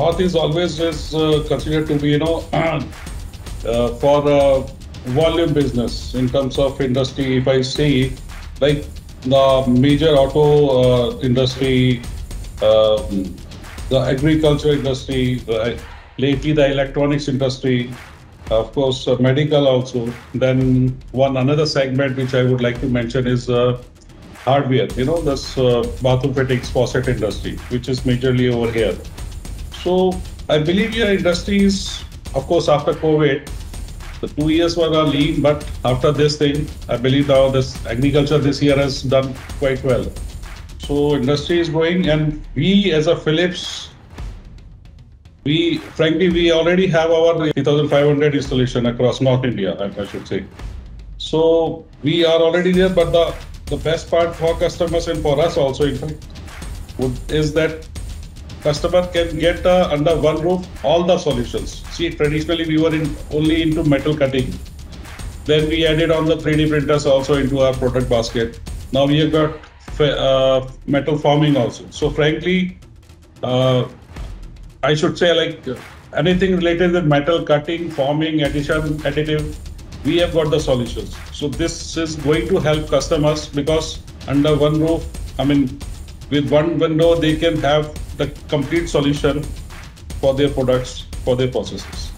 North is always considered to be, for volume business in terms of industry. If I see, like the major auto industry, the agriculture industry, lately the electronics industry, of course, medical also. Then another segment which I would like to mention is hardware. This bathroom fittings, faucet industry, which is majorly over here. So I believe your industry is, of course, after COVID, the 2 years were lean, but after this thing, I believe now this agriculture this year has done quite well. So industry is going, and we as a Phillips, we already have our 3,500 installation across North India, I should say. So we are already there, but the best part for customers and for us also, in fact, is that customer can get under one roof all the solutions. See, traditionally we were only into metal cutting. Then we added on the 3D printers also into our product basket. Now we have got metal forming also. So frankly, I should say, like anything related with metal cutting, forming, additive, we have got the solutions. So this is going to help customers because under one roof, with one window, they can have the complete solution for their products, for their processes.